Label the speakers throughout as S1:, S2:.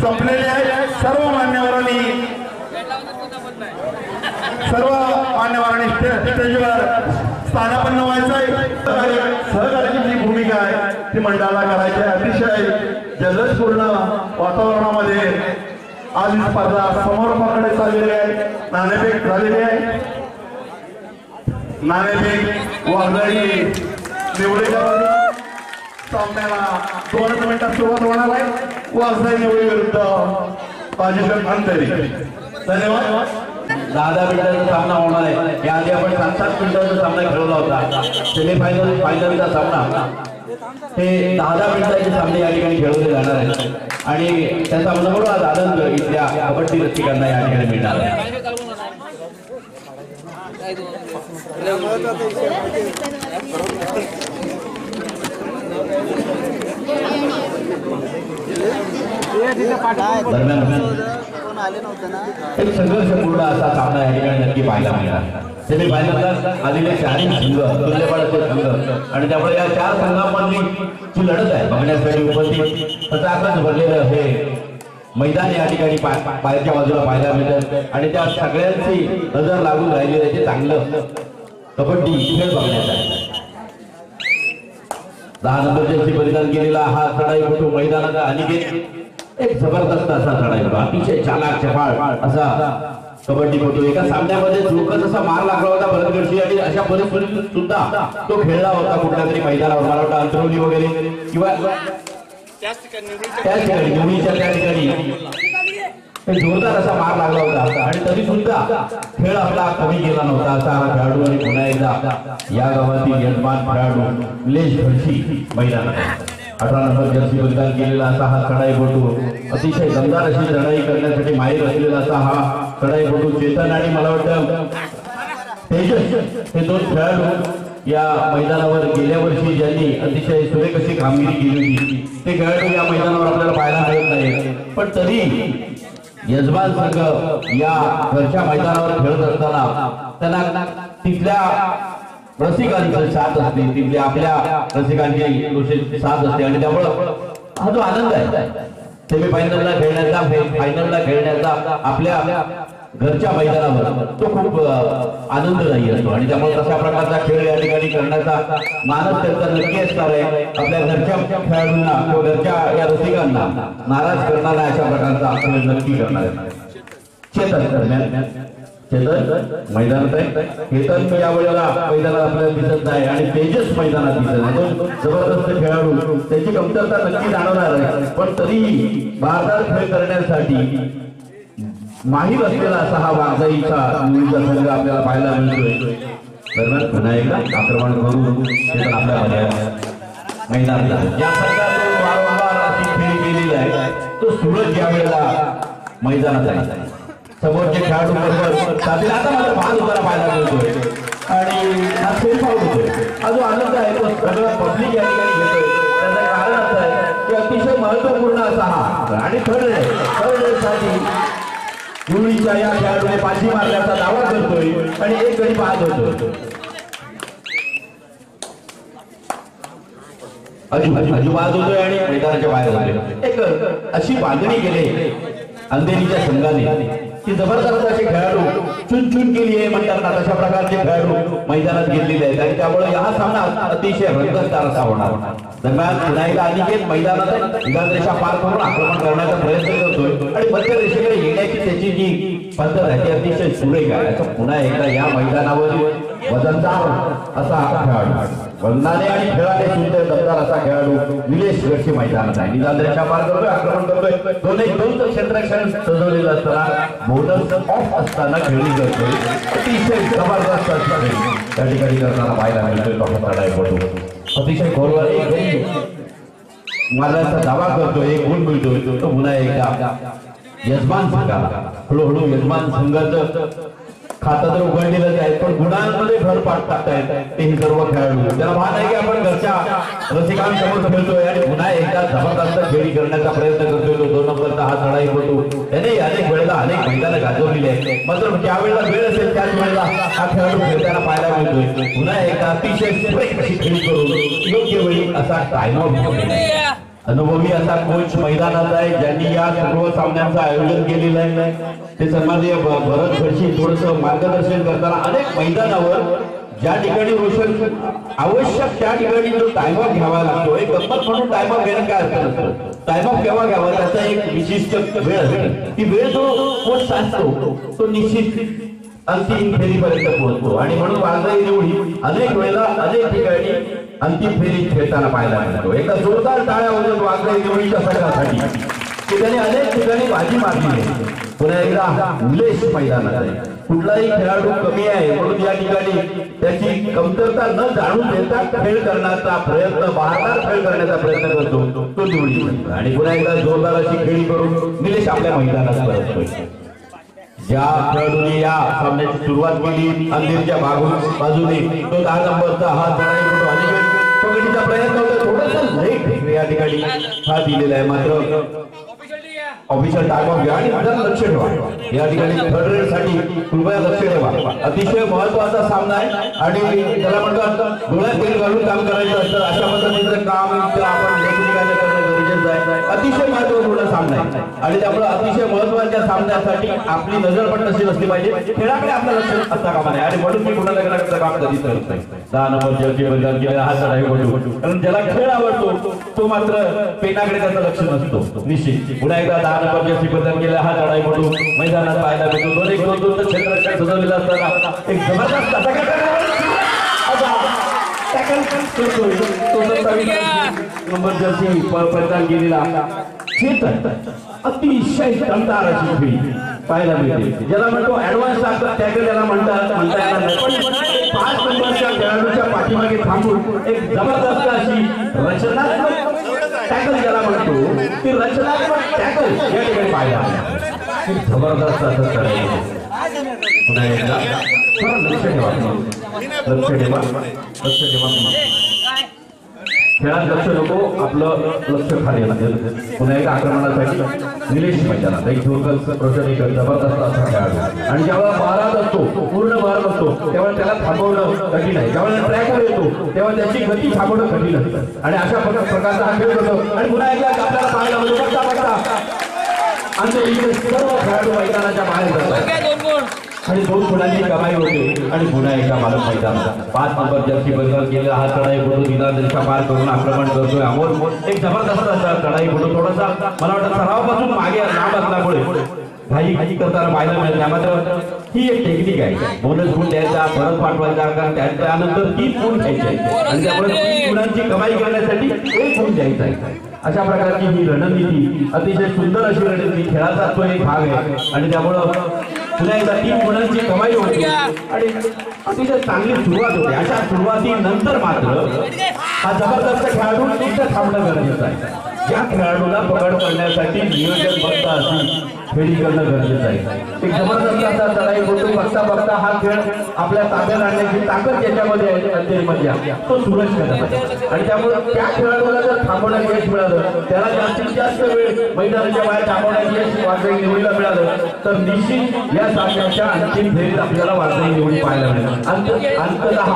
S1: संपलेले आहे। सर्व मान्यवरांनी स्टेजवर स्थानापन्न व्हायचं आहे। सहकार्याची जी भूमिका आहे ती मंडळाला करायची आहे। अतिशय जल्लोषपूर्ण वातावरणामध्ये आज ही स्पर्धा समारोपाकडे चाललेली आहे। नाणेफेक झालेली आहे। नाणेफेक वाघळी निवडीच्या सामन्याला 2 मिनिटात सुरुवात होणार आहे। वाघळी निवडी विरुद्ध पाजिकन अंतरी। धन्यवाद।
S2: 10 मिनिटांचा सामना होणार आहे। याआधी आपण 7-7 मिनिटांचा सामना खेळवला होता। सेमीफायनल फायनलचा सामना हे 10 मिनिटांचे सामने या ठिकाणी खेळवले जाणार आहेत आणि त्याचा मनोभावात आनंद इथल्या कबड्डी रसिकांना या ठिकाणी मिळणार आहे। एक संघर्षपूर्ण असा सामना या ठिकाणी नक्की पाहायला मिळाला। सेमीफायनलला आलेले 4 संघ तुल्यबळाचे संघ आणि त्यामुळे या 4 संघांमधली जी लढत आहे बघण्यासाठी उपस्थित फटाकच भरलेलं हे मैदान या ठिकाणी बाहेरच्या बाजूला पाहायला मिळतं आणि त्या सगळ्यांची नजर लागून राहिलेलं ते चांगलं कबड्डी खेळ बघण्यासाठी 10 नंबर जर्सी परिधान केलेला हा चढाईपटू मैदानाचा अनिकेत एक जबरदस्त असा चढाईपटू अतिशय चालाक चपाळ असा कबड्डीपटू। एका सामन्यामध्ये जोकच असा मार लागला होता भरतगडशी आणि अशा परिस्थितीत सुद्धा तो खेळला होता कुठल्या तरी मैदानावर। मला वाटतं अंतरवली वगैरे किंवा त्याच ठिकाणी निवडीच्या त्या ठिकाणी जोरदार असा मार लागला होता आणि तरी सुद्धा खेळ आपला कमी गेला नव्हता असा हा खेळाडू आणि पुन्हा एकदा या गावातील यजमान खेळाडू निलेश घडशी मैदानात 18 नंबर जर्सी परिधान केलेला असा हा चढाईपटू अतिशय दमदार अशी चढाई करण्यासाठी माहीर असलेला असा हा चढाईपटू चेतन आणि मला वाटतं तेजस हे 2 खेळाडू या मैदानावर गेल्या वर्षी ज्यांनी अतिशय सुरेख अशी कामगिरी केली होती ते खेळाडू या मैदानावर आपल्याला पाहायला मिळत नाही। पण तरी यजमान संघ या घरच्या मैदानावर खेळत असताना त्यांना तिथल्या रसिकांची साथ असते, तिथल्या आपल्या रसिकांची साथ असते आणि त्यामुळे हा जो आनंद आहे सेमीफायनलला खेळण्याचा फायनलला खेळण्याचा आपल्या घरच्या मैदानावर तो खूप आनंददायी असतो आणि त्यामुळे तशा प्रकारचा खेळ या ठिकाणी करण्याचा मानस त्यांचा नक्की असणार आहे। आपल्या घरच्या खेळाडूंना किंवा घरच्या या रसिकांना नाराज करणारा अशा प्रकारचा खेळ नक्की करणार आहे। चेतन मैदानात आहे। चेतन या वेळेला मैदानात आपल्याला दिसत नाही आणि तेजस मैदानात दिसत नाही। जबरदस्त खेळाडू त्याची कमतरता नक्की जाणवणार आहे पण तरी भारतात खेळ करण्यासाठी माहीर असलेला असा हा वाघजाईचा मुलीचा संघ आपल्याला पाहायला मिळतोय। दरम्यान पुन्हा एकदा आक्रमण करून चेतन आपल्या मैदानात या संघातून वारंवार अशी खेळी केलेली आहे। तो सूरज या वेळेला मैदानात आहे। समोरचे खेळाडू बरोबर साथीला आता मला भाग उतारा पाहायला मिळतोय आणि हा सेफ आउट होतोय। हा जो आनंद आहे तो सगळं पब्लिक या ठिकाणी घेतोय। त्याचं कारण असं आहे की अतिशय महत्वपूर्ण असा हा आणि थर्ड साठी मुलीच्या या खेळाडूने पाठी मारण्याचा दावा करतोय आणि एक गडी बाद होतोय। अजिबात होतोय आणि मैदानाच्या बाहेर होतोय। एक अशी बांधणी केली अंधेरीच्या संघाने की जबरदस्त असे खेळाडू चुन केली आहे म्हणतात तशा प्रकारचे खेळाडू मैदानात गेलेले आहेत आणि त्यामुळे हा सामना अतिशय रंगतदार असा होणार। दरम्यान पुन्हा एकदा अनिकेत मैदानात रेषा पार करून आक्रमण करण्याचा प्रयत्न करतोय आणि मध्य रेषेकडे येण्याची त्याची जी पद्धत आहे ती अतिशय सुरेख आहे। पुन्हा एकदा या मैदानावर वजनदार असा खेळाडू वंदाने आणि खेळाने सुंदर दमदार असा खेळाडू निलेश गडचे मैदानात आहे. निजांद्रेच्या पार करतोय, आक्रमण करतोय. दोन क्षेत्रक्षण सजवलेलं असताना बोनस ऑफ असताना खेळली करतोय. अतिशय जबरदस्त अशी खेळी त्या ठिकाणी करताना पाहायला मिळतोय. अतिशय खोलवर एक मारण्याचा दावा करतोय, एक गुण मिळतोय. तो पुन्हा एकदा यजमान संघाला हळूहळू यजमान संघाचं खातं तर उघडलेलंच आहे, पण गुणांमध्ये भर टाकतायत ते हे सर्व खेळाडू. त्याला भान आहे की आपण घरच्या रसिकांसमोर खेळतोय आणि पुन्हा एकदा जबरदस्त खेळी करण्याचा प्रयत्न करतोय. तो 2 नंबरचा हा चढाई होतो. त्याने अनेक वेळेला अनेक मैदानं गाजवलेली आहे, मात्र ज्या वेळेला वेळ असेल त्याच वेळेला हा खेळाडू खेळताना पाहायला मिळतोय. पुन्हा एकदा अतिशय सुरेख अशी खेळी करून योग्य वेळी असा टाइमआउट अनुभवी असा कोच मैदानात आहे, ज्यांनी या सर्व सामन्यांचं आयोजन केलेलं आहे. ते सन्माननीय भरत खडशी थोडस मार्गदर्शन करताना अनेक मैदानावर ज्या ठिकाणी रोशन आवश्यक त्या ठिकाणी जो टाइम ऑफ घ्यावा लागतो. एक गंमत म्हणून टाइम ऑफ घेणं काय असतं नसतं. टाइम ऑफ केव्हा घ्यावा त्याचा एक विशिष्ट वेळ असते. ती वेळ जो कोच सांगतो तो निश्चित अंतिम फेरीपर्यंत पोहोचतो आणि म्हणून वाजवाई निवडी अनेक वेळेला अनेक ठिकाणी अंतिम फेरी खेळताना पाहायला मिळतो. एका जोरदार टाळ्या होतात वाजवाई निवडीच्या संघासाठी की त्याने अनेक ठिकाणी बाजी मारली आहे. पुन्हा एकदा निलेश मैदानात आहे. कुठलाही खेळाडू कमी आहे म्हणून या ठिकाणी त्याची कमतरता न जाणून देता खेळ करण्याचा प्रयत्न, बहारदार खेळ करण्याचा प्रयत्न करतो तो निवडी. आणि पुन्हा एकदा जोरदार अशी खेळी करून निलेश आपल्या मैदानात परततोय. ज्या खेळाडूने या सामन्याची सुरुवात केली अंधेरीच्या बाजूने तो 10 नंबरचा हा चढाई होतो. अनेक पकडीचा प्रयत्न होता, थोडासा लेट या ठिकाणी हा दिलेला आहे. मात्र ऑफिशियल टाइम ऑफ घ्या आणि लक्ष ठेवा. या ठिकाणी थर्ड रेड साठी कृपया लक्ष ठेवा. अतिशय महत्वाचा सामना आहे आणि त्याला म्हणतात डोळ्यात तेल घालून काम करायचं असतं. अशा पद्धतीचं काम आपण लेखनिकाने करणं गरजेचं आहे. अतिशय महत्वपूर्ण सामना आहे आणि त्यामुळे अतिशय महत्वाच्या सामन्यासाठी आपली नजर पण तशी नसली पाहिजे. खेळाकडे आपलं लक्ष असता कामा नये आणि म्हणून मी पुन्हा लग्नाचं काम कधीच करत नाही. 10 नंबर जर्सी बदल केला हा चढाई होतो, कारण ज्याला खेळ आवडतो तो मात्र पेनाकडे त्याचं लक्ष नसतो. निश्चित पुन्हा एकदा 10 नंबर जर्सी बदल केला हा चढाई होतो. मैदानात पाहायला भेटतो. दोन क्षेत्ररक्षण सजवलेलं असताना एक जबरदस्त नंबर जर्सी परिधान केलेला चेतन अतिशय दमदार अशी खेळी पाहायला मिळते. ज्याला म्हणतो ऍडव्हान्स टॅकल त्याला म्हणता येणार नाही, पण 5 नंबरच्या खेळाडूच्या पाठीमागे थांबून एक जबरदस्त अशी रचनात्मक टॅकल ज्याला म्हणतो ती रचनात्मक टॅकल या ठिकाणी पाहायला जबरदस्त असं करायचं. पुन्हा एकदा लक्ष ठेवा, लक्ष ठेवा, लक्ष ठेवा. खेळात लक्ष नको, आपलं लक्ष खाली लागेल. पुन्हा एक आक्रमणासाठी निलेश मैदानात एक जबरदस्त असा खेळाडू आणि जेव्हा महाराज असतो पूर्ण महाराज असतो तेव्हा त्याला थांबवणं कठीण आहे. जेव्हा ट्रॅकवर येतो तेव्हा त्याची गती थांबवणं कठीण असतं आणि अशा प्रकारचा हा खेळ करतो. आणि पुन्हा एकदा आपल्याला पाहायला मिळतो आणि सर्व खेळाडू मैदानाच्या बाहेर जातात आणि 2 गुणांची कमाई होते. आणि पुन्हा एका मालक मैदानात 5 नंबर जर्सी बदल केला हा चढाई फोटो निदानच्या पार करून आक्रमण करतोय. अमोल एक जबरदस्त असा चढाई फोटो थोडासा मला वाटतं सरावापासून मागे लांब असल्यामुळे घाई करताना पाहायला मिळत नाही. मात्र ही एक टेक्निक आहे. बोनस गुण द्यायचा, परत पाठवायचा, कारण त्यानंतर 3 गुण घ्यायचे आणि त्यामुळे 3 गुणांची कमाई करण्यासाठी 1 गुण द्यायचा आहे. अशा प्रकारची ही रणनीती अतिशय सुंदर अशी रणनीती खेळाचा तो एक भाग आहे आणि त्यामुळं पुन्हा एकदा 3 गुणांची कमाई होते आणि अतिशय चांगली सुरुवात होते. अशा सुरुवातीनंतर मात्र हा जबरदस्त खेळाडू तिथं थांबणं गरजेचं आहे. ज्या खेळाडूला पकड करण्यासाठी नियोजनबद्ध अशी खेळी करणं गरजेचं आहे. एक जबरदस्त असा चढाई होतो. बघता हा खेळ आपल्या ताब्यात आणण्याची ताकद ज्याच्यामध्ये आहे अंधेरीमध्ये तो सूरज करत आणि त्यामुळे त्या खेळाडूला जर थांबवण्यात यश मिळालं, त्याला जास्तीत जास्त वेळ मैदानाच्या बाहेर थांबवण्यात यश वाजवाई निवडीला मिळालं तर निश्चित या सामन्याच्या अंतिम फेरीत आपल्याला वाजवाई निवडी पाहायला मिळेल. अंततः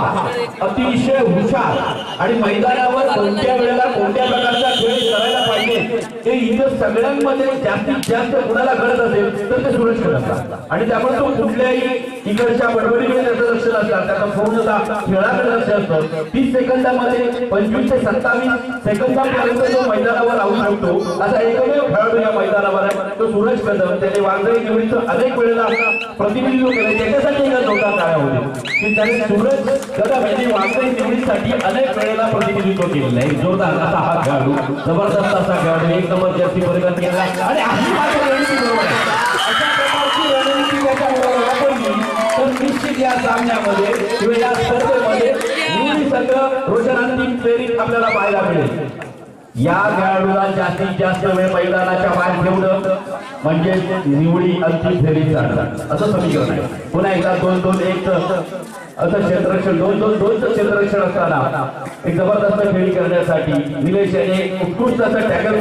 S2: अतिशय हुशार आणि मैदानावर कोणत्या वेळेला कोणत्या प्रकारचा खेळ करायला पाहिजे ते इतर सगळ्यांमध्ये जास्तीत जास्त कुणाला गरज असेल तर ते सूरज करतात आणि त्यामुळे तो कुठल्याही इकडच्या बडबडीकडे त्याचं लक्ष नसतात. त्याचा पूर्णतः खेळाकडे लक्ष असतं. 30 सेकंदामध्ये 25 ते 27 सेकंदापर्यंत तो मैदानावर राहू शकतो असा एकमेव खेळाडू या मैदानावर आहे तो सूरज कदम. त्याने वाजवाई निवडीचं अनेक वेळेला प्रतिनिधित्व केलं त्याच्यासाठी एका जोरदार टाळ्या होते की त्याने सूरज कदम यांनी वाघजाई निवडीसाठी अनेक वेळेला प्रतिनिधित्व केलेलं आहे. जोरदार असा हा खेळाडू, जबरदस्त असा खेळाडू, एक नंबर जर्सी परिधान केला आणि अशी मात्र रणनीती बरोबर आहे. अशा प्रकारची रणनीती त्याच्याबरोबर वापरली तर निश्चित या सामन्यामध्ये किंवा या स्पर्धेमध्ये निवडी संघ रोषणांतिम फेरीत आपल्याला पाहायला मिळेल. या खेळाडूला जास्तीत जास्त वेळ मैदानाच्या बाहेर ठेवणं म्हणजे निवडी अंतिम फेरीत जाणार असं समीकरण आहे. पुन्हा एकदा 2-2-1 असं क्षेत्ररक्षण 2-2-2चं क्षेत्ररक्षण असताना एक जबरदस्त खेळी करण्यासाठी निलेश याने उत्कृष्ट असं टॅकल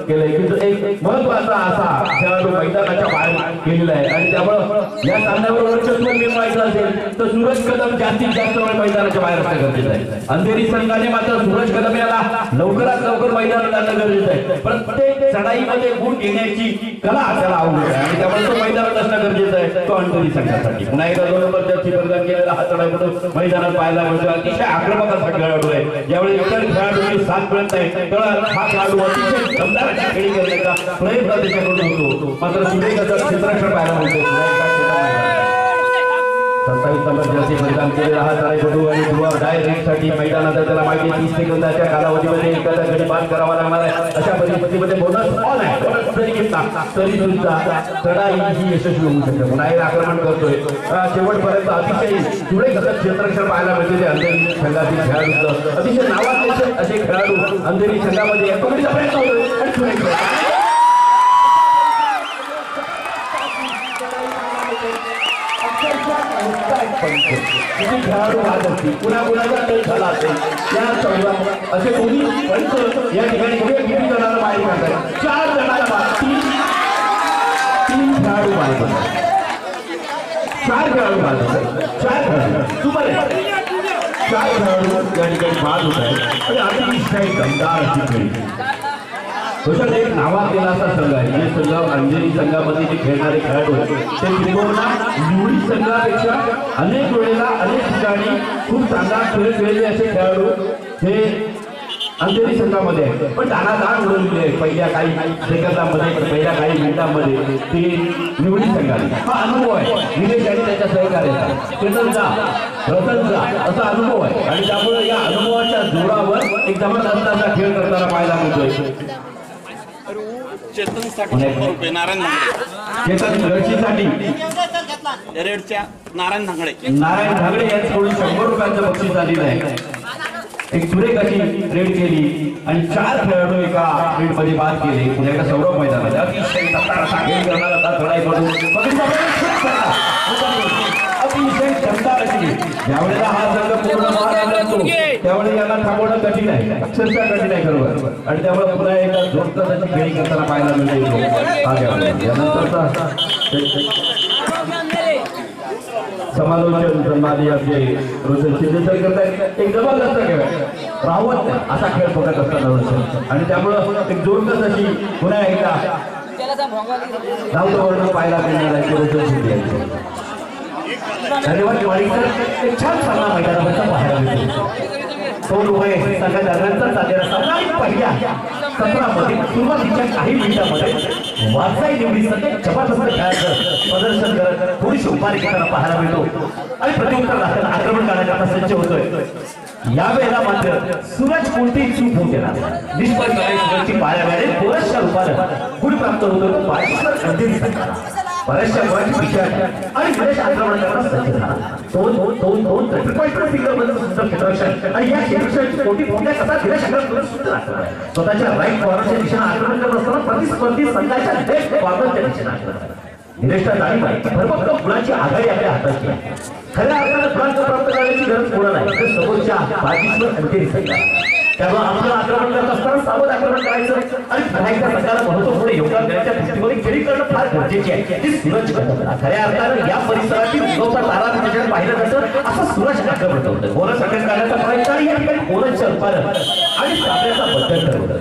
S2: केलंय की एक महत्वाचा असा खेळाडू मैदानाच्या बाहेर केलेला आहे आणि त्यामुळं या सामन्यावर वर्चस्व मिळवायचं असेल तर सूरज कदम जास्तीत जास्त वेळ मैदानाच्या बाहेर असणं गरजेचं आहे. अंधेरी संघाने मात्र सूरज कदम याला लवकरात लवकर मैदानात आणणं गरजेचं आहे. प्रत्येक चढाईमध्ये गुण घेण्याची कला त्याला आवडत आहे आणि त्यामुळे तो मैदानात असणं गरजेचं आहे. तो अंधेरी संघासाठी पुन्हा एकदा 2 नंबर जर्सी परिधान केलेला हा मैदानात पाहायला मिळतो. अतिशय आक्रमक असा खेळाडू आहे. ज्यावेळी इतर खेळाडूंनी साथ मिळत नाही त्यावेळेला हा खेळाडू अतिशय दमदार खेळी करण्याचा प्रयत्न त्याच्याकडून होतो. मात्र सुरेख असं क्षेत्ररक्षण पाहायला मिळतो. 27 नंबर जर्सी परिधान केलेला हा तळाईपटू आणि ध्रुव डायरेक्टसाठी मैदानात त्याला माहिती 30 सेकंदाच्या कालावधीमध्ये एखादा गडी बाद करावा लागणार आहे. अशा परिस्थितीमध्ये बोनस ऑन आहे. जरी घेतला तरी सुद्धा चढाई ही यशस्वी होऊ शकते. पुन्हा एक आक्रमण करतोय शेवटपर्यंत अतिशय सुरेख असं क्षेत्ररक्षण पाहायला मिळते. ते अंधेरी संघातील खेळाडूंचं अतिशय नावाजलेले असे खेळाडू अंधेरी संघामध्ये प्रयत्न होतोय आणि सुरेख खेळाडू बाद असतील पुन्हा कुणाचा खेळ झाला असेल त्या संघात असे कोणी पंच या ठिकाणी किती जणांना बाहेर काढतात. 4 जणांना बाद, 3 खेळाडू बाद होतात. 4 खेळाडू बाद होतात. 4 खेळाडू सुमारे 4 खेळाडू या ठिकाणी बाद होत आहेत आणि अतिशय दमदार अशी खेळी. एक नावाजलेला असा संघ आहे. जे संघ अंधेरी संघामध्ये जे खेळणारे खेळाडू ते किंबहुना निवडी संघापेक्षा अनेक वेळेला अनेक ठिकाणी खूप चांगला खेळ खेळले असे खेळाडू हे अंधेरी संघामध्ये आहे. पण दाणादाण उडवलेले आहे पहिल्या काही सेकंदामध्ये, पहिल्या काही मिनिटांमध्ये ते निवडी संघाने. हा अनुभव आहे निलेश आणि त्याच्या सहकार्याचा, चेतनचा, रतनचा असा अनुभव आहे आणि त्यामुळे या अनुभवाच्या जोरावर एक जबरदस्त असा खेळ करताना पाहायला मिळतोय.
S3: चेतन नारायण धांगडे
S2: चेतन रशीसाठी
S3: रेडच्या नारायण धांगडे
S2: यांच्याकडून 100 रुपयांचं बक्षीस आलेलं आहे. एक सुरेख अशी रेड केली आणि 4 खेळाडू एका रेडमध्ये बाद केले. पुन्हा एका सौरभ मैदानात अतिशय खेळ करणारा चढाई करून अतिशय दमदार अशी ज्यावेळेला हा संघ पूर्ण मारला जातो त्यावेळेला याला थांबवणं कठीण आहे, अक्षरशः कठीण आहे खरोखर. आणि त्यामुळे पुन्हा एका जोरदार अशी खेळी करताना पाहायला मिळते. यानंतरचा समालोचन सन्माननीय आपले रोशन शिंदे करतायत. एक जबरदस्त खेळ राहत असा खेळ बघत असताना रोशन आणि त्यामुळं एक जोरदार अशी पुन्हा एकदा धावतो पाहायला मिळणार आहे रोशन शिंदे यांचे. धन्यवाद दिवाळीकर. एक छान सामना मैदानावरचा पाहायला मिळतो. 2 वय संघादरम्यानचा चाललेला सामना पहिल्या 17मध्ये सुरुवातीच्या काही मिनिटांमध्ये वाघजाई निवडी संघ जबरदस्त खेळाचं प्रदर्शन करत थोडीशी उपारी घेताना पाहायला मिळतो आणि प्रत्युत्तर दाखल आक्रमण करण्याकरता सज्ज होतोय. यावेळेला मात्र सूरज कोणतीही चूक होऊ देणार निष्फळ सूरजची पाहायला मिळाली. बऱ्याचशा रूपानं गुण प्राप्त होतो पाठीवर अंधेरी संघाला बऱ्याचशा गोळ्याची विचार आणि बरेच आक्रमण करण्यास सज्ज झाला. 2 ट्रिपल फिंगरमध्ये सुद्धा क्षेत्ररक्षण आणि या क्षेत्ररक्षणाची कोटी भूमिका कसा दिल्या शंकर सुद्धा स्वतःच्या राईट कॉर्नरच्या दिशेने आक्रमण करत असताना प्रतिस्पर्धी संघाच्या लेफ्ट कॉर्नरच्या दिशेने आक्रमण निरेष्टा जाणीव आहे. भरभक्कम गुणांची आघाडी आपल्या हातात आहे. खऱ्या अर्थाने गुणांचं प्राप्त करण्याची गरज कोणा नाही तर समोरच्या बाजूवर अंधेरी संघ. त्यामुळे आपलं आक्रमण करत असताना सावध आक्रमण करायचं आणि पुन्हा संघाला महत्वपूर्ण योगदान देण्याच्या दृष्टीने खेळी करणं फार गरजेचे आहे. ती सूरज खऱ्या अर्थानं या परिसरातील उगवता तारा त्याच्यात पाहिलं जातं असं सूरज आक्रमण होतं. बोनस अटेंड करण्याचा प्रयत्न आणि या ठिकाणी बोनसच्या रूपानं आणि सामन्याचा बदल ठरवलं.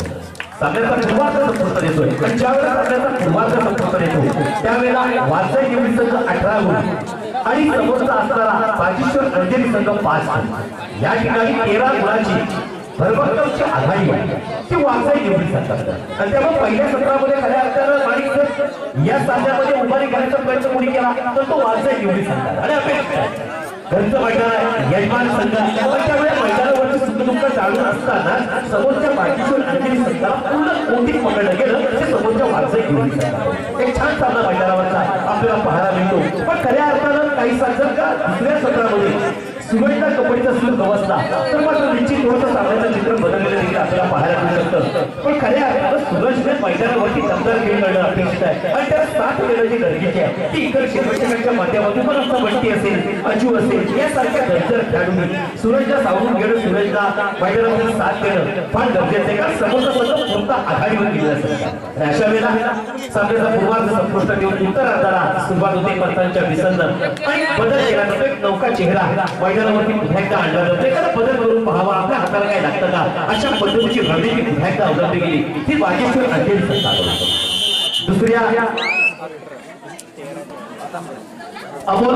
S2: सामन्याचा पूर्वार्ध संपूर्ण देतोय आणि ज्यावेळेला सामन्याचा पूर्वार्ध संपूर्ण देतो त्यावेळेला वाघजाई निवडी संघ 18 गुण आणि समोरचा असणारा बाजीश्वर अंधेरी संघ 5 गुण. या ठिकाणी 13 गुणाची
S4: भरभक्कमची आघाडी आहे ती वाचाई निवडी सांगतात आणि त्यामुळे पहिल्या सत्रामध्ये खऱ्या अर्थानं माणिक या सामन्यामध्ये उभारी करण्याचा प्रयत्न कोणी केला तर तो वाचाई निवडी सांगतात आणि अपेक्षा घरचं मैदान आहे यजमान संघ पण त्यामुळे मैदानावरची सुखदुःख चालू असताना समोरच्या बाकीच्या आणखी संघाला पूर्ण कोणती पकडलं गेलं ते समोरच्या वाचाई निवडी सांगतात एक छान सामना मैदानावरचा आपल्याला पाहायला मिळतो पण खऱ्या अर्थानं काही जर का दुसऱ्या सत्रामध्ये सुगंधा कबड्डीचा सुरू गवसला तर मात्र निश्चित थोडंसं सामन्याचं चित्र बदललेलं देखील आपल्याला पाहायला मिळू शकतं पण खऱ्या अर्थानं सुरजने मैदानावरती दमदार खेळ करणं अपेक्षित आहे आणि त्याला साथ देणं जे गरजेचे आहे ती इतर क्षेत्रक्षकांच्या माध्यमातून पण आमचा बंटी असेल अजू असेल यासारख्या दर्जर खेळाडूंनी सूरजला सावरून घेणं सूरजला मैदानामध्ये साथ देणं फार गरजेचं आहे कारण समोरचा संघ पूर्ण आघाडीवर गेलेला असतात आणि अशा वेळेला सामन्याचा पूर्वार्ध संपुष्ट देऊन उत्तरार्धाला सुरुवात होते पंचांच्या विसंधन आणि बदल केला जातो एक नौका चेहरा मैदानावरती पुन्हा एकदा आणला जातो एखादा बदल करून पाहावा आपल्या हाताला काय लागतं का अशा पद्धतीची रणनीती पुन्हा एकदा अवलंबली गेली ती वाजेश्वर अंधेरी संघात दुसऱ्या अमोल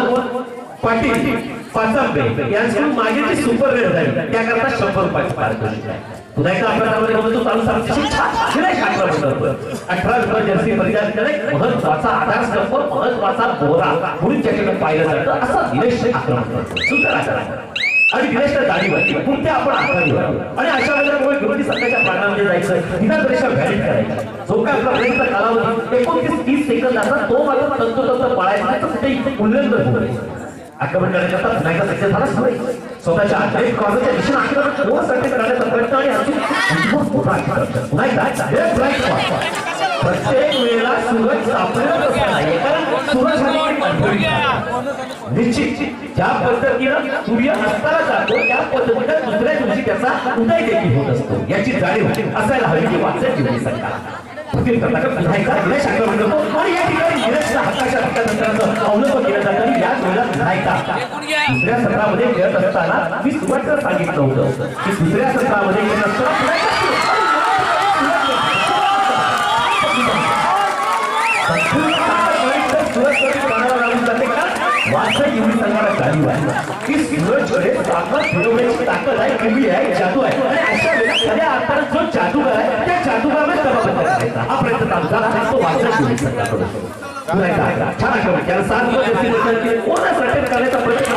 S4: पाटील पाचांबे यांच्याकडून मागे जी सुपर रेड झाली त्याकरता 100 रुपयाची पारितोषिक आहे पुन्हा एकदा आपल्याला चालू सांगतो 18 जर्सी परिधान करणे महत्वाचा आधारस्तंभ महत्वाचा बोरा म्हणून ज्याच्याकडे पाहिलं जातं असं दिनेश आक्रमण करतो सुंदर आक्रमण आणि दिनेशला दाढीवरती पुढच्या आपण आघाडीवर आणि अशा वेळेला विरोधी संघाच्या प्राणामध्ये जायचं निदानरेषा व्हॅलिड करायचा जो काय आपला ब्रेकचा कालावधी 29-30 सेकंद असा तो मात्र तंतोतंत पाळायचा तर कुठेही उल्लंघन होऊ नये आक्रमण करण्याकरता पुन्हा एकदा सक्सेस झालाच नाही स्वतःच्या आंतरिक क्रॉसच्या दिशेने आक्रमण कोणासाठी करण्याचा प्रयत्न आणि अजून पुन्हा एकदा प्रत्येक वेळेला सूरज सापडतच नाही कारण सूरज निश्चित ज्या पद्धतीनं सूर्य अस्ताला जातो त्या पद्धतीनं दुसऱ्या दिवशी त्याचा उदय देखील होत असतो याची जाणीव असायला हवी की वाचत जीवनी सरकार पुन्हा एकदा दिनेश आक्रमण करतो आणि या ठिकाणी दिनेशच्या हाताच्या हातानंतराचं अवलंबन केलं जातं आणि याच वेळेला पुन्हा एकदा दुसऱ्या सत्रामध्ये खेळत असताना मी सुरुवातीला सांगितलं होतं की दुसऱ्या सत्रामध्ये खेळत असताना संघाला जाणीव आहे की सूरजकडे ताकद फिरवण्याची ताकद आहे कमी आहे जादू आहे आणि अशा वेळेला खऱ्या अर्थानं जो जादूगार आहे त्या जादूगाराने जबाबदार करायचा हा प्रयत्न चालू झाला तो वाचत संघाकडे छान आक्रमण त्याला 7 कोणासाठी करण्याचा प्रयत्न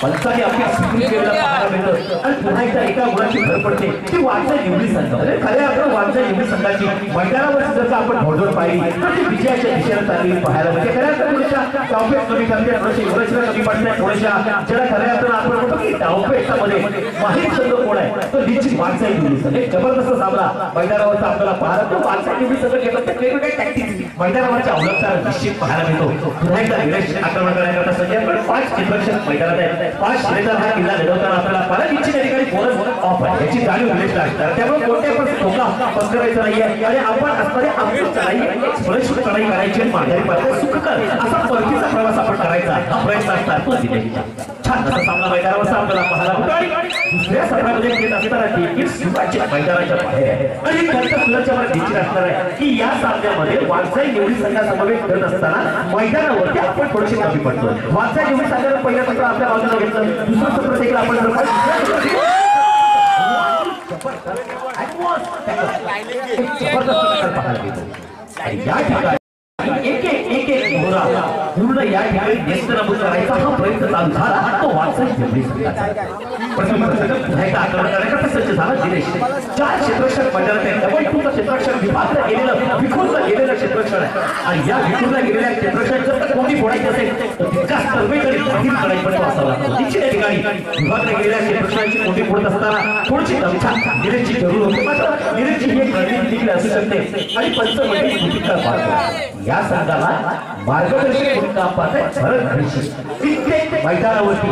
S4: पंचाने आपली स्वीकृती केलेला पाहायला मिळतं आणि पुन्हा एकदा एका गुणाची भर पडते ती वाचय निवडी संघ म्हणजे खऱ्या अर्थानं वाचय निवडी संघाची मैदानावर जर का आपण घोडदौड पाहिली तर ती विजयाच्या दिशेने चाललेली पाहायला मिळते खऱ्या अर्थानं थोड्याशा डावपेच कमी करते थोडेसे युवराजला कमी पडते थोड्याशा ज्याला खऱ्या अर्थानं आपण म्हणतो की डावपेचामध्ये माहीत संघ कोण आहे तो निश्चित वाचय निवडी संघ एक जबरदस्त सामना मैदानावरचा आपल्याला पाहायला तो वाचय निवडी संघ घेतात ते वेगवेगळे टॅक्टिक्स मैदानावरच्या अवलंबता निश्चित पाहायला मिळतो पुन्हा एकदा विरेश आक्रमण करण्याकरता संजय 5 चित्रक्षक मैदानात आहेत 5 श्रेणीचा हा किल्ला लढवताना आपल्याला पाहिलं निश्चित ठिकाणी बोनस ऑफ आहे याची जाणीव विरेशला असणार त्यामुळे कोणत्याही पण धोका पत्करायचा नाहीये आणि आपण असणारे आपली चढाई सुरक्षित चढाई करायची माघारी पाहिजे सुखकर असा परतीचा प्रवास आपण करायचा हा प्रयत्न असणार तो दिनेशचा छान असा सामना मैदानावरचा आपल्याला पाहायला होतो आणि दुसऱ्या सत्रामध्ये घेत असताना देखील सुरुवातीच्या मैदानाच्या बाहेर आहे आणि खर्च सुरक्षावर निश्चित असणार आहे की या सामन्यामध्ये वाचय निवडी संघासमवेत खेळत असताना मैदानावरती आपण थोडेसे कमी पडतो वाचय निवडी संघाला पहिल्या सत्र आपल्या बाजूला घेतलं दुसरं सत्र देखील आपण या ठिकाणी एक घोडा पूर्ण या ठिकाणी नेस्तनाबूत करायचा हा प्रयत्न चालू झाला तो वाचय निवडी संघाचा प्रथम पुन्हा एकदा आक्रमण करण्याकरता सज्ज झाला दिनेश 4 क्षेत्ररक्षक मैदानात आहे डबल 2चा क्षेत्ररक्षक विभागला गेलेलं विखुरलं गेलेलं क्षेत्ररक्षण आहे आणि या विखुरल्या गेलेल्या क्षेत्ररक्षक जर कोणी फोडायचं असेल तर तितकाच सर्वेकडे कठीण लढाई पण असावा लागतो निश्चित या ठिकाणी विभागल्या गेलेल्या क्षेत्ररक्षकांची कोणी फोडत असताना थोडीशी दमछा दिनेशची जरूर होती मात्र दिनेशची ही एक रणनीती देखील असू शकते आणि पंचमंडळी भूमिका पाहतो या संघाला मार्गदर्शक भूमिका पाहत भरत घडशी कित्येक मैदानावरती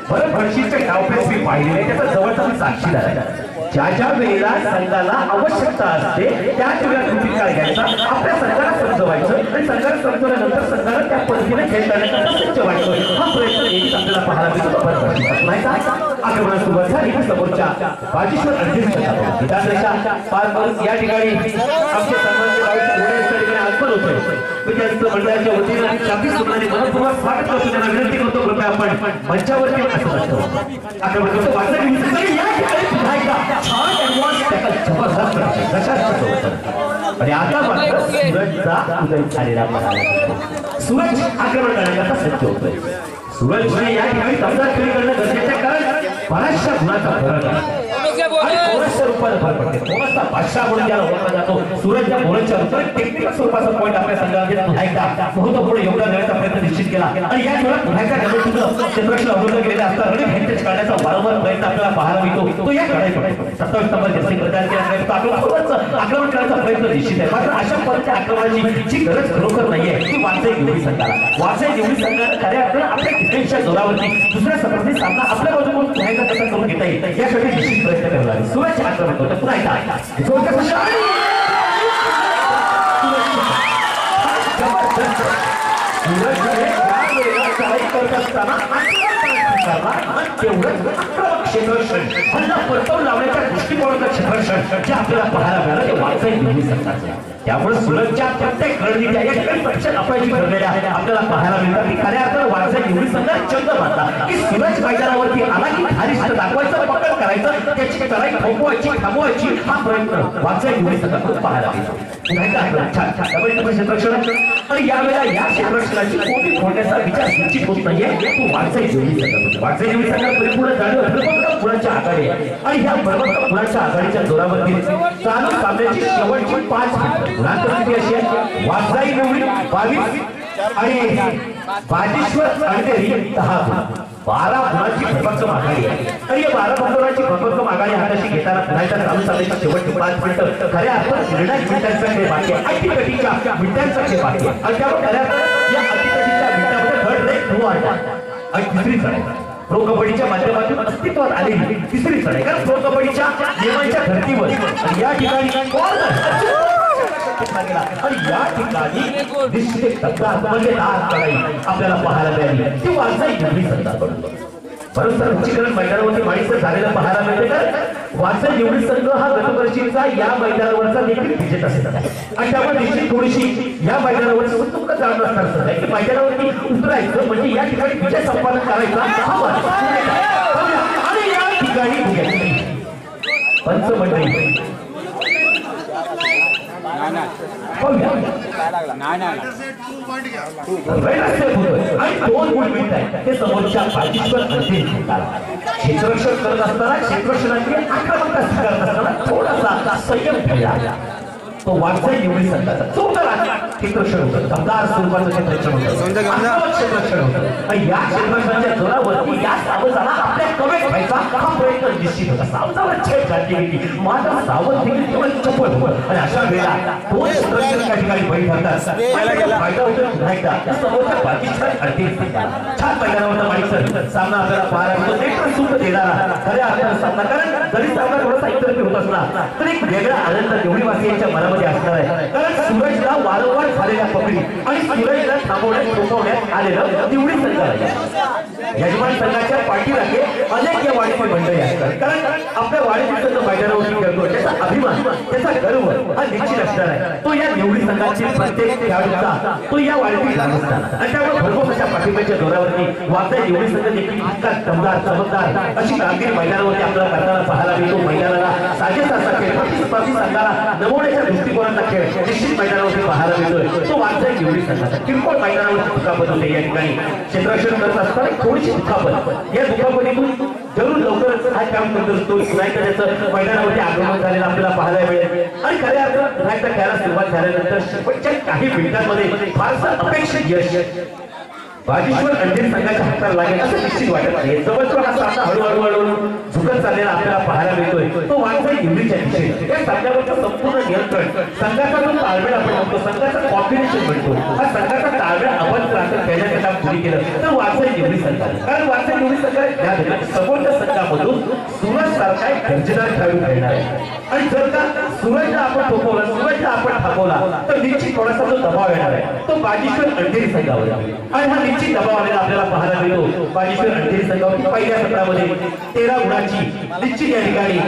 S4: भरत घडशीचे डावपेच मी पाहिलेले त्याचा जवळचा मी साक्षीदार आहे ज्या ज्या वेळेला संघाला आवश्यकता असते त्याच वेळेला भूमिका घ्यायचा आपल्या संघाला समजवायचं आणि संघाला समजवल्यानंतर संघाला त्या पद्धतीने खेळ करण्याचा सज्ज व्हायचं हा प्रयत्न नेहमीच आपल्याला पाहायला मिळतो भरत घडशीचा नाही का आक्रमणास सुरुवात झाली की समोरच्या बाजीश्वर अंधेरी निदानरेषा पार करून या ठिकाणी आमचे सर्वांचे ठिकाणी आगमन होतं होतोय. मी त्यांचं मंडळाच्या वतीनं शाब्दिक सुमनाने मनपूर्वक स्वागत करतो. त्यांना विनंती करतो कृपया आपण मंचावरती असं असतं आक्रमण करतो. वाचलं की तरी या ठिकाणी पुन्हा एकदा छान ऍडव्हान्स त्याचा जबरदस्त कशाच होतं. आणि आता मात्र सूरजचा उदय झालेला पाहायला सूरज आक्रमण करण्याकरता सज्ज होतोय. सूरजने या ठिकाणी दमदार खेळी करणं गरजेचं कारण बऱ्याचशा गुणाचा फरक आहे. कोणत्या रूपात फरक पडते. कोणता बादशाह म्हणून ज्याला ओळखला जातो सूरज या बोलच्या रूपात टेक्निकल स्वरूपाचा पॉईंट आपल्या संघामध्ये पुन्हा एकदा महत्वपूर्ण योगदान देण्याचा प्रयत्न निश्चित केला. आणि या खेळात पुन्हा एकदा डबल क्षेत्ररक्षण अवरोध केलेला असता रनिंग हँटेज काढण्याचा वारंवार प्रयत्न आपल्याला पाहायला मिळतो. तो या खेळात पडतो. 27 नंबर जर्सी प्रदान केल्यानंतर आक्रमण करण्याचा प्रयत्न निश्चित आहे. मात्र अशा पद्धतीच्या आक्रमणाची जी गरज खरोखर नाहीये ती वाचय निवडी संघाला. वाचय निवडी संघाला खऱ्या अर्थानं आपल्या डिफेन्सच्या जोरावरती दुसऱ्या स्पर्धेत सामना आपल्या बाजूकडून पुन्हा एकदा कसा करून घेता येईल यासाठी निश्चित प्रयत्न करणार आहे. सूरज आक्रमण करतो पुन्हा एकदा लावण्याच्या दृष्टिकोनाचं क्षेत्ररक्षण जे आपल्याला पाहायला मिळालं ते वाचय निवडी संघाचं. त्यामुळे सूरजच्या प्रत्येक रणनीत्या या ठिकाणी परीक्षा अपयशी ठरलेल्या आपल्याला पाहायला मिळतात की खऱ्या अर्थानं वाचय निवडी संघ चंद मानतात की सूरज मैदानावरती आला की धारिष्ट दाखवायचं पकड करायचं त्याची चढाई थांबवायची हा प्रयत्न वाचय निवडी संघातून पाहायला मिळतो. छान छान क्षेत्ररक्षण आणि यावेळेला या क्षेत्ररक्षणाची कोणी फोडण्याचा विचार निश्चित होत नाहीये. तो वाचय निवडी संघ वाचय निवडी संघ परिपूर्ण जाणीव पुण्याच्या आघाडी आहे. आणि ह्या पुण्याच्या आघाडीच्या जोरावरती चालू सामन्याची शेवटची 5 मिनिटं स्थिती अशी आहे. वाघजाई निवडी 22 आणि बाजीश्वर अंधेरी 10 गुण. 12 गुणांची भरभक्कम आघाडी आहे. आणि या 12 गुणांची भरभक्कम आघाडी हाताशी घेताना पुन्हा चालू सामन्याची शेवटची 5 मिनिटं खऱ्या अर्थात निर्णायक मिनिटांचा खेळ बाकी आहे. अटीतटीच्या मिनिटांचा खेळ बाकी आहे. आणि त्यामुळे खऱ्या अर्थात या अटीतटीच्या मिनिटामध्ये थर्ड रेक धुवा आणि तिसरी चढाई प्रो कबड्डीच्या माध्यमातून अस्तित्वात आलेली तिसरी चढाई. कारण प्रो कबड्डीच्या नियमांच्या धर्तीवर या ठिकाणी आणि या ठिकाणी निश्चित मजेदार चढाई आपल्याला पाहायला मिळाली ती वाचय निवडी संघाकडून. परंतु रुचीकरण मैदानावरती माणिसं झालेलं पाहायला मिळते. तर वाचय निवडी संघ हा गतवर्षीचा या मैदानावरचा देखील विजेता असतात. आणि त्यामुळे निश्चित थोडीशी या मैदानावर उत्सुकता जाणून असणार की मैदानावरती उतरायचं म्हणजे या ठिकाणी विजय संपादन करायचा आणि या ठिकाणी पंचमंडळी क्षेत्ररक्षण करत असताना क्षेत्ररक्षणाची आक्रमकता स्वीकारत असताना थोडासा संयम ठेवला. तो वाचय निवडी संघाचा क्षेत्ररक्षण होतं. दमदार स्वरूपाचं क्षेत्ररक्षण होतं. क्षेत्ररक्षण होतं. आणि या क्षेत्ररक्षणाच्या जोरावरती या सावजाला आपल्या कवेत व्हायचा हा प्रयत्न निश्चित होता. सावजाला छेड घातली गेली. मात्र सावज देखील केवळ चपळ होतं. आणि अशा वेळेला दोन क्षेत्ररक्षण त्या ठिकाणी बळी ठरतात. फायदा होतो पुन्हा एकदा समोरच्या बाकीच्या अडतीस छान मैदानावर माणिक सामना आपल्याला पाहायला मिळतो. एक सुख देणारा खऱ्या अर्थानं सामना. कारण जरी सामना थोडासा एकतर्फी होत असला तरी एक वेगळा आनंद निवडीवासियांच्या मनामध्ये असणार आहे. कारण सूरजला वारंवार झालेल्या पकडी आणि सूरजला थांबवण्यात आलेलं निवडी संघ आहे. यजमान संघाच्या पाठीराखे अनेक या वाढीची मंडळी असतात. कारण आपल्या वाढीतील मैदानावरती खेळतो त्याचा अभिमान त्याचा गर्व हा निश्चित असणार आहे. तो या निवडी संघातील प्रत्येक खेळाडूचा तो या वाढीतील लागू असतात. आणि त्यामुळे भरपूर अशा पाठिंब्याच्या जोरावरती वाचय निवडी संघ देखील इतका दमदार चमकदार अशी कामगिरी मैदानावरती आपल्याला करताना पाहायला मिळतो. मैदानाला साजेसा असा खेळ प्रतिस्पर्धी संघाला नमवण्याच्या दृष्टिकोनाचा खेळ निश्चित मैदानावरती पाहायला मिळतोय. तो वाचय निवडी संघाचा किरकोळ मैदानावरची दुखापत होते. या ठिकाणी क्षेत्ररक्षण करत असताना थोडीशी दुखापत या दुखापतीतून जरूर लवकरच हा काम करत असतो. नाही तर त्याचं मैदानावरती आक्रमण झालेलं आपल्याला पाहायला मिळेल. आणि खऱ्या अर्थात पुन्हा एकदा खेळाला सुरुवात झाल्यानंतर शेवटच्या काही मिनिटांमध्ये फारसं अपेक्षित यश बाजीश्वर अंधेरी संघाच्या हाताला लागेल असं निश्चित वाटत नाही. जवळजवळ हा सामना हळूहळू झुकत चाललेला आपल्याला पाहायला मिळतोय. तो वाचय निवडीच्या दिशेने या सामन्यावरचं संपूर्ण नियंत्रण संघाचा जो ताळमेळ आपण म्हणतो संघाचा कॉम्बिनेशन म्हणतो हा संघाचा ताळमेळ अवध राखत खेळण्याचं काम पुढे केलं तर वाचय निवडी संघाने. कारण वाचय निवडी संघाने समोरच्या संघामधून सूरज सारखा एक दर्जेदार खेळाडू खेळणार आहे. आणि जर का सूरजला आपण थोपवला सूरजला आपण थांबवला तर निश्चित थोडासा जो दबाव येणार आहे तो बाजीश्वर अंधेरी संघावर. आणि हा निश्चित दबाव आलेला आपल्याला पाहायला मिळतो. बाजीश्वर अंधेरी संघावरती पहिल्या सत्रामध्ये 13 गुणांची निश्चित या ठिकाणी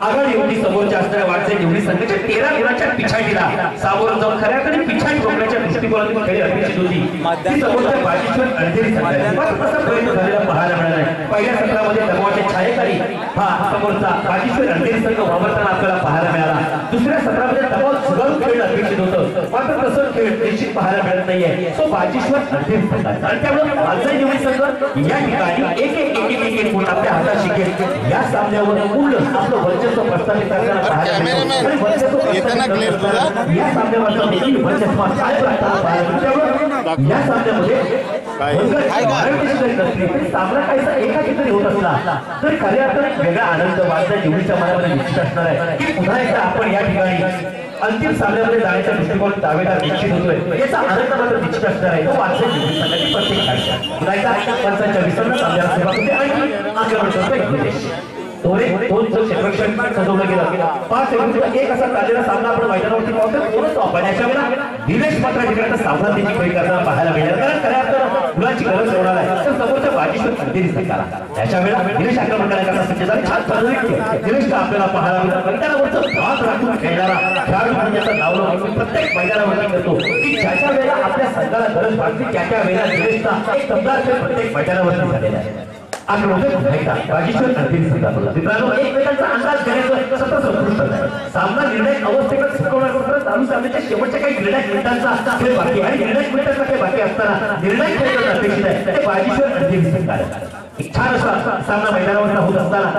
S4: आघाडी होती समोरच्या असणाऱ्या वाटचाल निवडी संघाच्या 13 गुणांच्या पिछाडीला सामोरं जाऊन खऱ्याकडे पिछाडी ठोकण्याच्या दृष्टिकोनातून खेळी अपेक्षित होती ती समोरच्या बाजीश्वर अंधेरी संघाची मात्र तसा प्रयत्न झालेला पाहायला मिळाला नाही. पहिल्या सत्रामध्ये दबावाच्या छायेखाली हा समोरचा बाजीश्वर अंधेरी संघ वावरताना आपल्याला पाहायला मिळाला. दुसऱ्या सत्रामध्ये दबाव झुगारून खेळणं अपेक्षित होतं मात्र तसं खेळ निश्चित पाहायला मिळत नाहीये. तो बाजीश्वर अंधेरी संघाचा आणि त्यामुळे वाटचाल निवडी संघ या ठिकाणी एक गुण आपल्या हातात शिकेल. या सामन्यावर पूर्ण आपलं वर्चस्व प्रस्थापित करताना पाहायला मिळतं आणि वर्चस्व या सामन्यामध्ये वर्चस्व काय प्रकारे पाहायला मिळतं. या सामन्यामध्ये सामना काहीसा एकाकी होत असला तर खऱ्या अर्थाने वेगळा आनंद वाटचा जीवनाच्या मनामध्ये निश्चित असणार आहे की पुन्हा एकदा आपण या ठिकाणी अंतिम सामन्यामध्ये जाण्याच्या दृष्टिकोन दावेदार निश्चित होतोय. याचा आनंद मात्र निश्चित असणार आहे. तो वाटचा जीवन संघाची प्रत्येक खेळाडू पुन्हा एकदा पंचांच्या विसरणार सामन्याला सेवा होते आणि आक्रमण करतोय. दोन क्षेत्ररक्षण सजवलं गेलं 5 सेकंदात एक असा चाललेला सामना आपण मैदानावरती पाहतो. दोनच आपण याच्या वेळेला दिनेश मात्र ठिकाणी सावधानतेची खेळी करताना पाहायला मिळेल कारण खऱ्या अर्थानं मुलांची गरज होणार आहे. तर समोरच्या बाजीश्वर अंधेरी संघाला याच्या वेळेला दिनेश आक्रमण करण्याकरता सज्ज झाला. छान पद्धतीने दिनेशला आपल्याला पाहायला मिळतं. मैदानावरचं भात राखून खेळणारा खेळाडू म्हणजे त्याचं नाव लावून प्रत्येक मैदानावरती करतो की ज्याच्या वेळेला आपल्या संघाला गरज भागते त्या वेळेला दिनेशचा एक दमदार खेळ प्रत्येक मैदानावरती झालेला आहे. बाजीश्वर अंधेरी संघाला मित्रांनो एकमेकांचा अंदाज घेण्याचं सतत संतुष्ट आहे. सामना निर्णायक अवस्थेकडे शिकवण्याकरता चालू सामन्याच्या शेवटच्या काही निर्णायक मिनिटांचा खेळ बाकी आणि निर्णायक मिनिटांचा खेळ बाकी असताना निर्णायक खेळ करणं अपेक्षित आहे ते बाजीश्वर अंधेरी संघाला. एक छान असा सामना मैदानावर होत असताना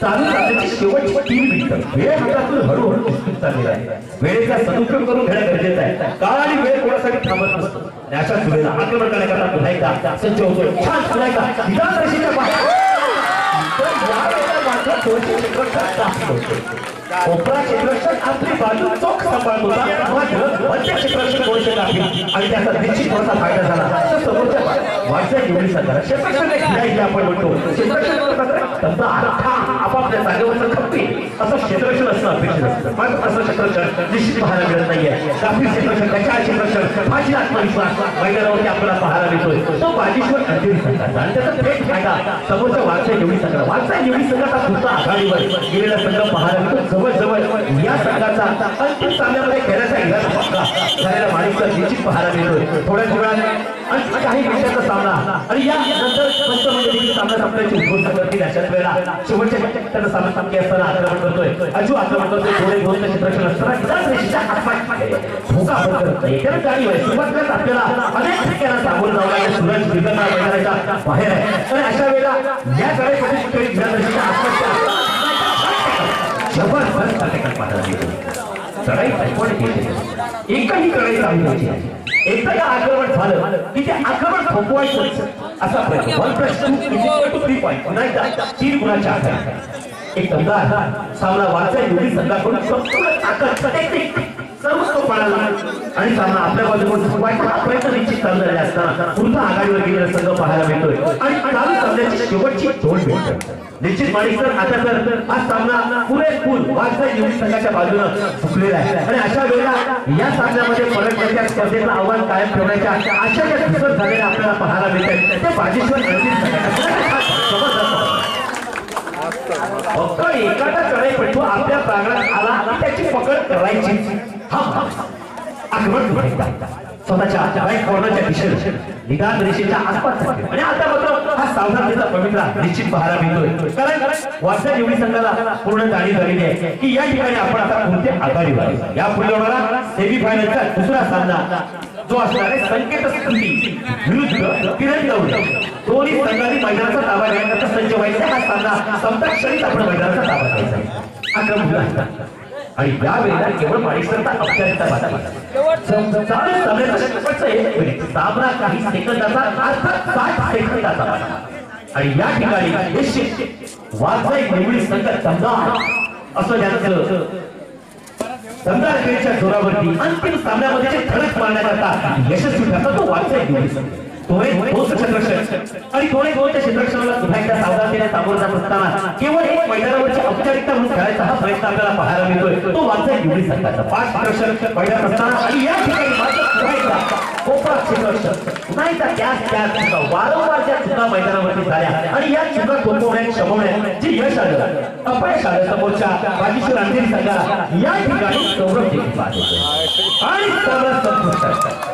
S4: चालू सामन्याची शेवटची 3 मिनिटं वेळ हातातून हळूहळू निश्चित चाललेला आहे. वेळेचा सदुपयोग करून घेणं गरजेचं आहे. काळ आणि वेळ कोणासाठी थांबत नसतो. अशा वेळेला आक्रमण करण्याकरता पुन्हा एकदा सज्ज होतोय. छान पुन्हा एकदा विधान रेषेच्या बाहेर कोपरा क्षेत्ररक्षक आपली बाजू चोख सांभाळत होता मात्र मध्य क्षेत्ररक्षक थोडेसे गाफील आणि त्याचा निश्चित थोडासा फायदा झाला. तर समोरच्या वाटचाल निवडी संघाला क्षेत्ररक्षक खेळायचे आपण म्हणतो. क्षेत्ररक्षक आपापल्या जागेवरचं खप्पी असं क्षेत्ररक्षण असणं अपेक्षित असतं मात्र असं क्षेत्ररक्षण निश्चित पाहायला मिळत नाहीये. गाफील क्षेत्ररक्षक त्याच्या क्षेत्ररक्षण फाशी आत्मविश्वास मैदानावरती आपल्याला पाहायला मिळतोय. तो बाजीश्वर अंधेरी संघाचा आणि त्याचा थेट फायदा समोरच्या वाटचाल निवडी संघाला. वाटचाल निवडी संघाचा पुढचा आघाडीवर गेलेला संघ पाहायला मिळतो. जवळ या संघाचा अंतिम सामन्यामध्ये खेळण्याचा इरादा पक्का झालेला माणिकचा निश्चित पाहायला मिळतोय. थोड्याच वेळात आणखी काही मिनिटांचा सामना आणि या नंतर पंचमंडळी सामना संपल्याची घोषणा करतील. अशाच वेळेला शेवटच्या मिनिटांचा सामना संपली असताना आक्रमण करतोय अजू आक्रमण करतोय. थोडे दोन क्षेत्ररक्षण असताना विधान रेषेच्या आसपास धोका आपण करत नाही. त्याला गाडी आहे सुरुवातीलाच आपल्याला अनेक ठिकाणी सामोरं जावं लागेल. सूरज बिगरणार मैदानाच्या बाहेर आहे आणि अशा वेळेला या गाड्या विधान रेषेच्या आसपासच्या जबरदस्त अटॅक पाहायला मिळतो. चढाई एकही चढाई चालली एकदा का आक्रमण झालं की ते आक्रमण थोपवायचं असा प्रयत्न 1+2 3 पॉईंट पुन्हा एकदा 3 गुणाच्या आधारे एक दमदार सामना वाटचाल निवडी संघाकडून संपूर्ण ताकद सर्वस्व पडायला आणि सामना आपल्या बाजूकडून थोपवायचा प्रयत्न निश्चित चाललेला असताना पुन्हा आघाडीवर गेलेला संघ पाहायला मिळतोय आणि चालू सामन्याची शेवटची 2 मिनिटं निश्चित माणिक सर आता तर हा सामना पुरेपूर वाटचाल निवडी संघाच्या बाजूनं झुकलेला आहे आणि अशा वेळेला या सामन्यामध्ये पलटण्याच्या स्पर्धेचं आव्हान कायम ठेवण्याच्या अशा ज्या दिसत झालेल्या आपल्याला पाहायला मिळतात ते बाजीश्वर फक्त एखादा चढाईपटू आपल्या प्रांगणात आला आणि त्याची पकड करायची आक्रमण स्वतःच्या राईट कॉर्नरच्या दिशेने निदान रेषेच्या आसपास आणि आता मात्र हा सावधानतेचा पवित्रा निश्चित पाहायला मिळतोय. कारण वाटचाल निवडी संघाला पूर्ण जाणीव झालेली आहे की या ठिकाणी आपण आता कोणत्या आघाडीवर या पुढे होणारा सेमीफायनलचा दुसरा सामना जो असणार आहे संकेत स्थिती विरुद्ध किरण गौड दोन्ही संघांनी मैदानाचा ताबा घेण्याकरता सज्ज व्हायचा. हा सामना संपता क्षणीच आपण मैदानाचा ताबा घ्यायचा आहे. आक्रमण आणि या वेळेला केवळ माणिकसरचा औपचारिकता सामना काही सेकंदाचा अर्थात 60 सेकंदाचा आणि या ठिकाणी निश्चित वाटचाल निवडी संघ दमदार असं ज्यांचं दमदार खेळीच्या जोरावरती अंतिम सामन्यामध्ये धडक मारण्याकरता यशस्वी ठरला तो वाटचाल निवडी संघ. थोडे ठोस क्षेत्ररक्षण आणि थोडे दोनच्या क्षेत्ररक्षणाला सुद्धा एकदा सावधानतेने सामोरं जात असताना केवळ एक मैदानावरची औपचारिकता म्हणून खेळायचा हा प्रयत्न आपल्याला पाहायला मिळतोय तो वाचा निवडी सरकारचा 5 क्षेत्ररक्षण मैदान असताना आणि या ठिकाणी मात्र पुन्हा एकदा कोपरा क्षेत्ररक्षण पुन्हा एकदा त्याच चुका वारंवार ज्या चुका मैदानावरती झाल्या आणि या चुका थोपवण्यात शमवण्यात जे यश आलं अपयश आलं समोरच्या बाजीश्वर अंधेरी संघाला या ठिकाणी सौरभ देखील पाहतो आणि सगळं संतुष्ट असतात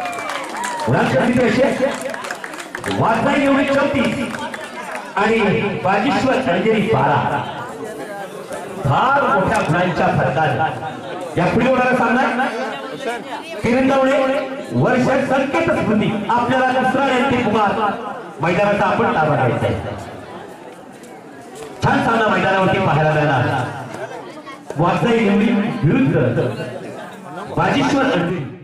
S4: वाघाई एवढी 34 आणि बाजीश्वर अंधेरी 12 फार मोठ्या गुणांच्या फरकाने या पुढे होणारा सामना किरंदावणे वर्ष संकेत स्मृती आपल्याला दुसरा नेते कुमार मैदानाचा आपण ताबा घ्यायचा आहे छान सामना मैदानावरती पाहायला मिळणार वाघाई एवढी विरुद्ध बाजीश्वर अंधेरी